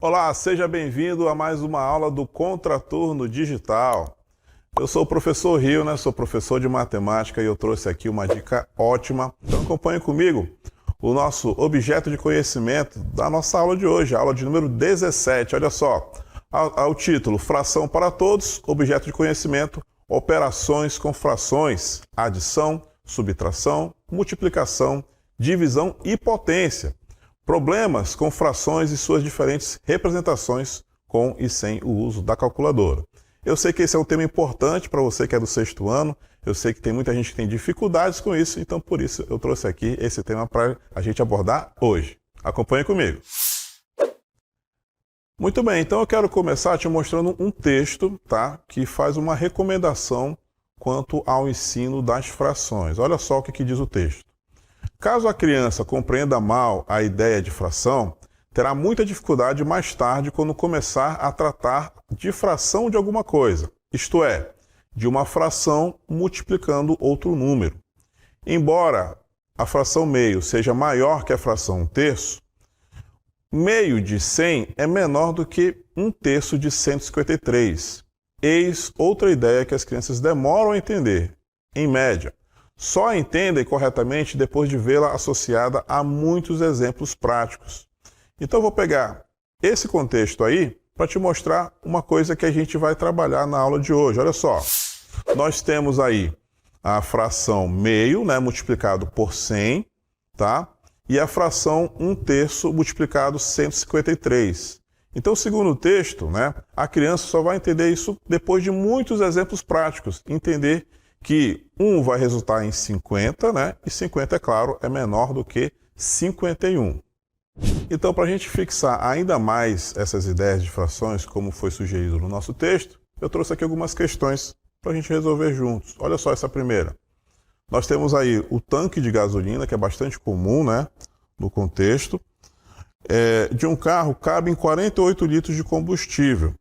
Olá, seja bem-vindo a mais uma aula do Contraturno Digital. Eu sou o professor Rio, né? Sou professor de matemática e eu trouxe aqui uma dica ótima. Então acompanhe comigo o nosso objeto de conhecimento da nossa aula de hoje, a aula de número 17. Olha só, ao título, Fração para Todos, objeto de conhecimento, operações com frações, adição, subtração, multiplicação, divisão e potência. Problemas com frações e suas diferentes representações com e sem o uso da calculadora. Eu sei que esse é um tema importante para você que é do sexto ano, eu sei que tem muita gente que tem dificuldades com isso, então por isso eu trouxe aqui esse tema para a gente abordar hoje. Acompanhe comigo. Muito bem, então eu quero começar te mostrando um texto, tá, que faz uma recomendação quanto ao ensino das frações. Olha só o que diz o texto. Caso a criança compreenda mal a ideia de fração, terá muita dificuldade mais tarde quando começar a tratar de fração de alguma coisa, isto é, de uma fração multiplicando outro número. Embora a fração meio seja maior que a fração 1/3, meio de 100 é menor do que 1/3 de 153. Eis outra ideia que as crianças demoram a entender, em média. Só entendem corretamente depois de vê-la associada a muitos exemplos práticos. Então eu vou pegar esse contexto aí para te mostrar uma coisa que a gente vai trabalhar na aula de hoje. Olha só, nós temos aí a fração meio, né, multiplicado por 100, tá? E a fração 1/3 multiplicado 153. Então, segundo o texto, né, a criança só vai entender isso depois de muitos exemplos práticos, entender que 1 vai resultar em 50, né? E 50, é claro, é menor do que 51. Então, para a gente fixar ainda mais essas ideias de frações, como foi sugerido no nosso texto, eu trouxe aqui algumas questões para a gente resolver juntos. Olha só essa primeira. Nós temos aí o tanque de gasolina, que é bastante comum, né, no contexto. De um carro cabem 48 litros de combustível.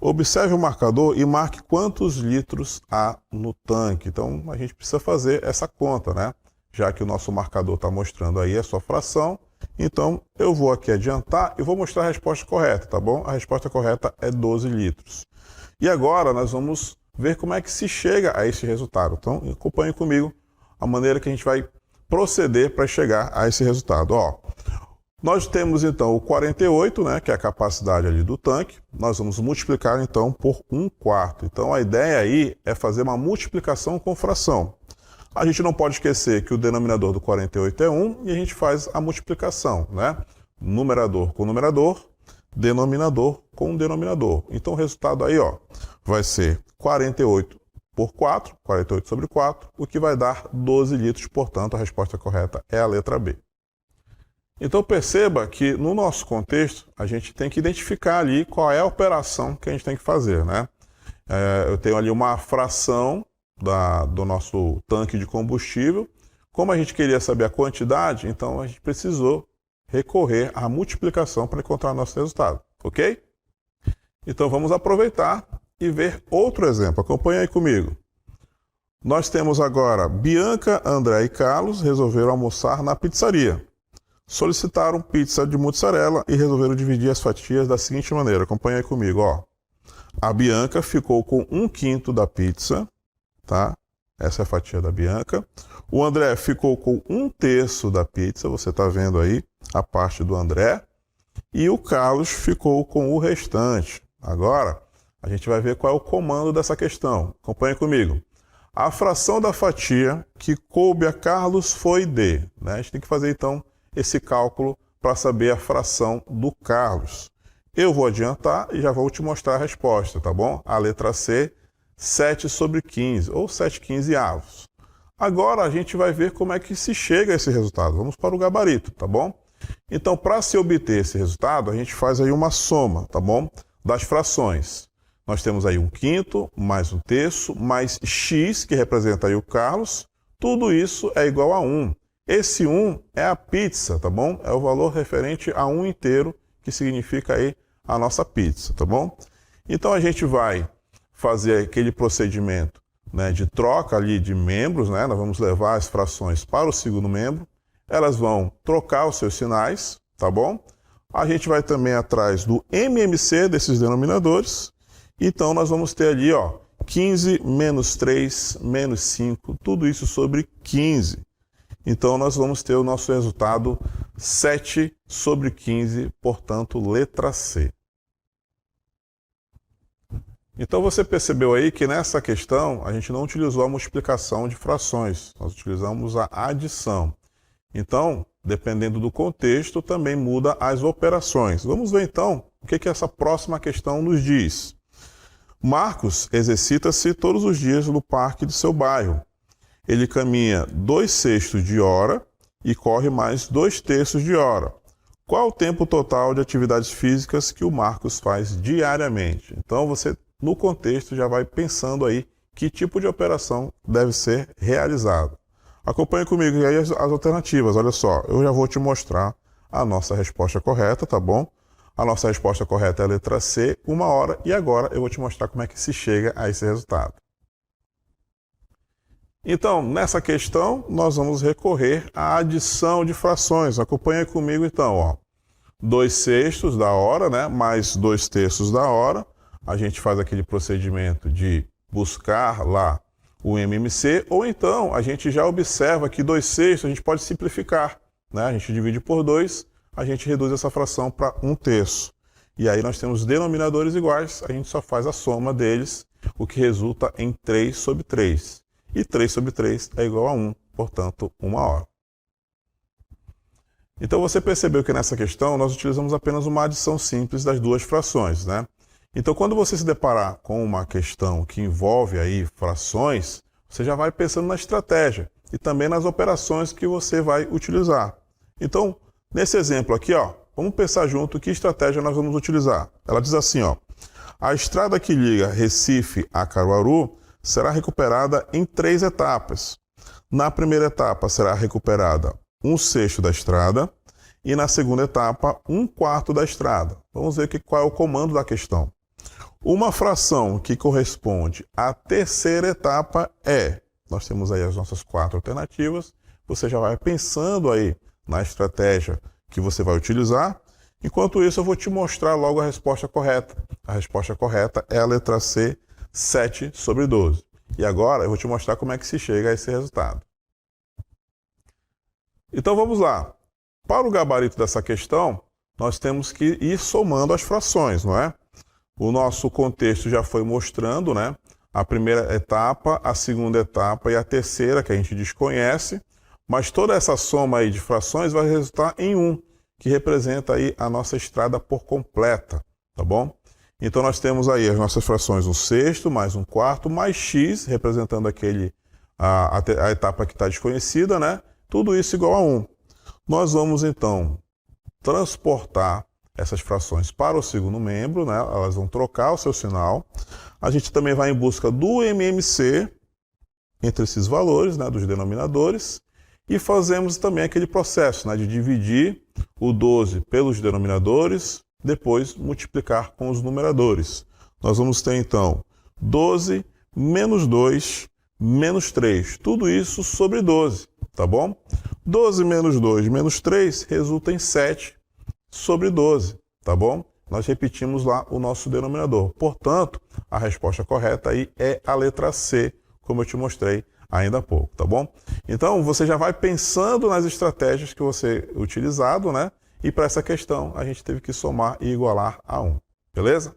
Observe o marcador e marque quantos litros há no tanque. Então, a gente precisa fazer essa conta, né? Já que o nosso marcador está mostrando aí a sua fração. Então, eu vou aqui adiantar e vou mostrar a resposta correta, tá bom? A resposta correta é 12 litros. E agora, nós vamos ver como é que se chega a esse resultado. Então, acompanhe comigo a maneira que a gente vai proceder para chegar a esse resultado. Ó, nós temos então o 48, né, que é a capacidade ali do tanque. Nós vamos multiplicar então por 1/4. Então a ideia aí é fazer uma multiplicação com fração. A gente não pode esquecer que o denominador do 48 é 1 e a gente faz a multiplicação, né? Numerador com numerador, denominador com denominador. Então o resultado aí, ó, vai ser 48 por 4, 48 sobre 4, o que vai dar 12 litros. Portanto, a resposta correta é a letra B. Então perceba que no nosso contexto a gente tem que identificar ali qual é a operação que a gente tem que fazer, né? Eu tenho ali uma fração do nosso tanque de combustível. Como a gente queria saber a quantidade, então a gente precisou recorrer à multiplicação para encontrar nosso resultado, ok? Então vamos aproveitar e ver outro exemplo. Acompanha aí comigo. Nós temos agora Bianca, André e Carlos resolveram almoçar na pizzaria. Solicitaram pizza de mussarela e resolveram dividir as fatias da seguinte maneira. Acompanha aí comigo, ó. A Bianca ficou com 1/5 da pizza, tá? Essa é a fatia da Bianca. O André ficou com 1/3 da pizza, você tá vendo aí a parte do André. E o Carlos ficou com o restante. Agora, a gente vai ver qual é o comando dessa questão. Acompanha comigo. A fração da fatia que coube a Carlos foi de, né? A gente tem que fazer então esse cálculo para saber a fração do Carlos. Eu vou adiantar e já vou te mostrar a resposta, tá bom? A letra C, 7 sobre 15, ou 7/15. Agora a gente vai ver como é que se chega a esse resultado. Vamos para o gabarito, tá bom? Então, para se obter esse resultado, a gente faz aí uma soma, tá bom? Das frações. Nós temos aí 1/5 mais 1/3 mais x, que representa aí o Carlos. Tudo isso é igual a 1. Esse 1 é a pizza, tá bom? É o valor referente a 1 inteiro, que significa aí a nossa pizza, tá bom? Então a gente vai fazer aquele procedimento, né, de troca ali de membros, né? Nós vamos levar as frações para o segundo membro. Elas vão trocar os seus sinais, tá bom? A gente vai também atrás do MMC desses denominadores. Então, nós vamos ter ali, ó, 15 menos 3 menos 5, tudo isso sobre 15. Então, nós vamos ter o nosso resultado 7 sobre 15, portanto, letra C. Então, você percebeu aí que nessa questão a gente não utilizou a multiplicação de frações, nós utilizamos a adição. Então, dependendo do contexto, também muda as operações. Vamos ver então o que essa próxima questão nos diz. Marcos exercita-se todos os dias no parque de seu bairro. Ele caminha 2/6 de hora e corre mais 2/3 de hora. Qual o tempo total de atividades físicas que o Marcos faz diariamente? Então, você, no contexto, já vai pensando aí que tipo de operação deve ser realizada. Acompanhe comigo aí as alternativas. Olha só, eu já vou te mostrar a nossa resposta correta, tá bom? A nossa resposta correta é a letra C, 1 hora, e agora eu vou te mostrar como é que se chega a esse resultado. Então, nessa questão, nós vamos recorrer à adição de frações. Acompanhe comigo então, ó. 2/6 da hora, né, mais 2/3 da hora. A gente faz aquele procedimento de buscar lá o MMC, ou então a gente já observa que 2/6 a gente pode simplificar, né? A gente divide por 2, a gente reduz essa fração para 1/3. E aí nós temos denominadores iguais, a gente só faz a soma deles, o que resulta em 3 sobre 3. E 3 sobre 3 é igual a 1, portanto, 1 hora. Então você percebeu que nessa questão nós utilizamos apenas uma adição simples das duas frações, né? Então, quando você se deparar com uma questão que envolve aí frações, você já vai pensando na estratégia e também nas operações que você vai utilizar. Então, nesse exemplo aqui, ó, vamos pensar junto que estratégia nós vamos utilizar. Ela diz assim, ó: a estrada que liga Recife a Caruaru será recuperada em 3 etapas. Na primeira etapa será recuperada 1/6 da estrada e na segunda etapa 1/4 da estrada. Vamos ver qual é o comando da questão. Uma fração que corresponde à terceira etapa é... Nós temos aí as nossas 4 alternativas. Você já vai pensando aí na estratégia que você vai utilizar. Enquanto isso, eu vou te mostrar logo a resposta correta. A resposta correta é a letra C, 7 sobre 12. E agora eu vou te mostrar como é que se chega a esse resultado. Então vamos lá. Para o gabarito dessa questão, nós temos que ir somando as frações, não é? O nosso contexto já foi mostrando, né? A primeira etapa, a segunda etapa e a terceira, que a gente desconhece. Mas toda essa soma aí de frações vai resultar em 1, que representa aí a nossa estrada por completa, tá bom? Então nós temos aí as nossas frações 1/6 mais 1/4 mais x, representando a etapa que está desconhecida, né? Tudo isso igual a 1. Nós vamos então transportar essas frações para o segundo membro, né? Elas vão trocar o seu sinal. A gente também vai em busca do MMC entre esses valores, né, dos denominadores, e fazemos também aquele processo, né, de dividir o 12 pelos denominadores, depois multiplicar com os numeradores. Nós vamos ter então 12 menos 2 menos 3, tudo isso sobre 12, tá bom? 12 menos 2 menos 3 resulta em 7 sobre 12, tá bom? Nós repetimos lá o nosso denominador. Portanto, a resposta correta aí é a letra C, como eu te mostrei ainda há pouco, tá bom? Então, você já vai pensando nas estratégias que você utilizado, né? E para essa questão, a gente teve que somar e igualar a 1, beleza?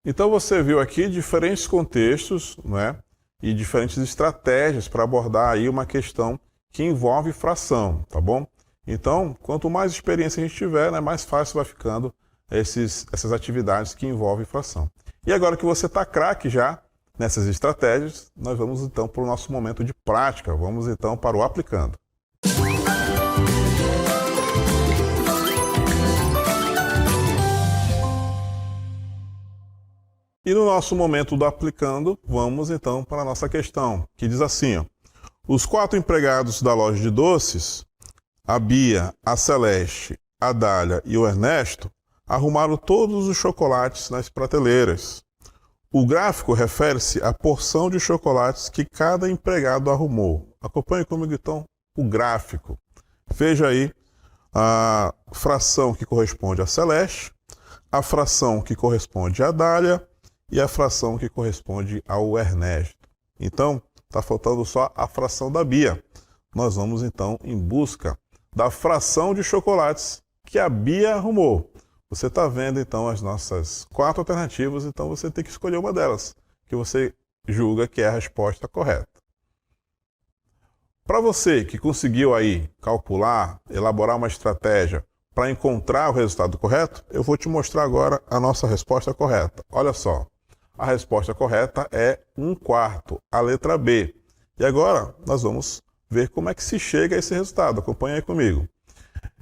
Então, você viu aqui diferentes contextos, né? E diferentes estratégias para abordar aí uma questão que envolve fração, tá bom? Então, quanto mais experiência a gente tiver, né, mais fácil vai ficando essas atividades que envolvem fração. E agora que você está craque já nessas estratégias, nós vamos então para o nosso momento de prática. Vamos então para o aplicando. E no nosso momento do aplicando, vamos então para a nossa questão, que diz assim, ó: os 4 empregados da loja de doces, a Bia, a Celeste, a Dália e o Ernesto, arrumaram todos os chocolates nas prateleiras. O gráfico refere-se à porção de chocolates que cada empregado arrumou. Acompanhe comigo então o gráfico. Veja aí a fração que corresponde a Celeste, a fração que corresponde a Dália e a fração que corresponde ao Ernesto. Então, está faltando só a fração da Bia. Nós vamos, então, em busca da fração de chocolates que a Bia arrumou. Você está vendo, então, as nossas 4 alternativas, então você tem que escolher uma delas, que você julga que é a resposta correta. Para você que conseguiu aí calcular, elaborar uma estratégia para encontrar o resultado correto, eu vou te mostrar agora a nossa resposta correta. Olha só, a resposta correta é 1/4, a letra B. E agora nós vamos ver como é que se chega a esse resultado. Acompanha aí comigo.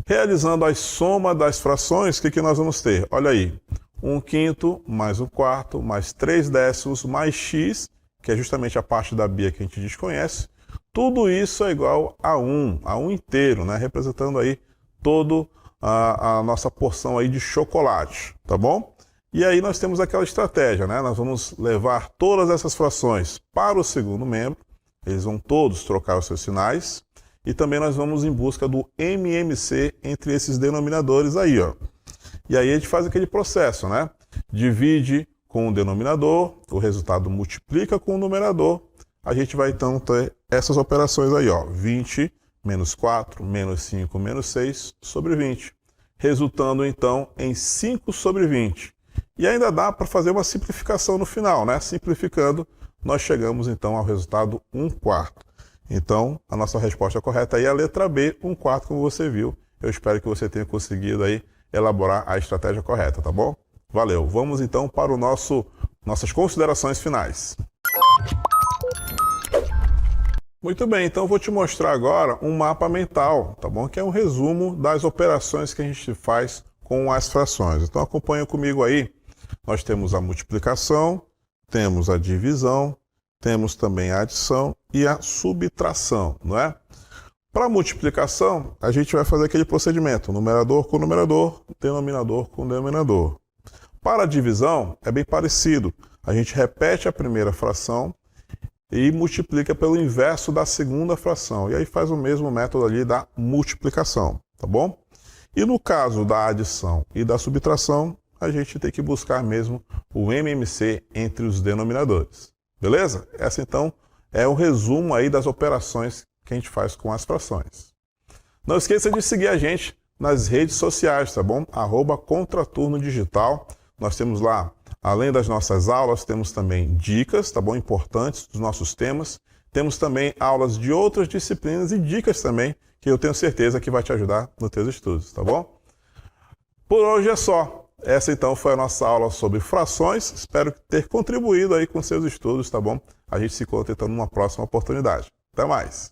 Realizando a soma das frações, o que nós vamos ter? Olha aí, 1/5 mais 1/4 mais 3/10 mais x, que é justamente a parte da Bia que a gente desconhece. Tudo isso é igual a 1 inteiro, né? Representando aí toda a nossa porção aí de chocolate, tá bom? E aí nós temos aquela estratégia, né? Nós vamos levar todas essas frações para o segundo membro, eles vão todos trocar os seus sinais, e também nós vamos em busca do MMC entre esses denominadores aí, ó. E aí a gente faz aquele processo, né? Divide com o denominador, o resultado multiplica com o numerador, a gente vai então ter essas operações aí, ó, 20 menos 4, menos 5, menos 6 sobre 20, resultando então em 5 sobre 20. E ainda dá para fazer uma simplificação no final, né? Simplificando, nós chegamos então ao resultado 1/4. Então, a nossa resposta correta aí é a letra B, 1/4, como você viu. Eu espero que você tenha conseguido aí elaborar a estratégia correta, tá bom? Valeu! Vamos então para o nossas considerações finais. Muito bem, então eu vou te mostrar agora um mapa mental, tá bom? Que é um resumo das operações que a gente faz com as frações. Então acompanha comigo aí. Nós temos a multiplicação, temos a divisão, temos também a adição e a subtração, não é? Para a multiplicação, a gente vai fazer aquele procedimento, numerador com numerador, denominador com denominador. Para a divisão, é bem parecido. A gente repete a primeira fração e multiplica pelo inverso da segunda fração. E aí faz o mesmo método ali da multiplicação, tá bom? E no caso da adição e da subtração, a gente tem que buscar mesmo o MMC entre os denominadores. Beleza? Essa então é o resumo aí das operações que a gente faz com as frações. Não esqueça de seguir a gente nas redes sociais, tá bom? @ContraturnoDigital. Nós temos lá, além das nossas aulas, temos também dicas, tá bom? Importantes dos nossos temas. Temos também aulas de outras disciplinas e dicas também, que eu tenho certeza que vai te ajudar nos teus estudos, tá bom? Por hoje é só. Essa então foi a nossa aula sobre frações. Espero ter contribuído aí com seus estudos, tá bom? A gente se encontra então numa próxima oportunidade. Até mais!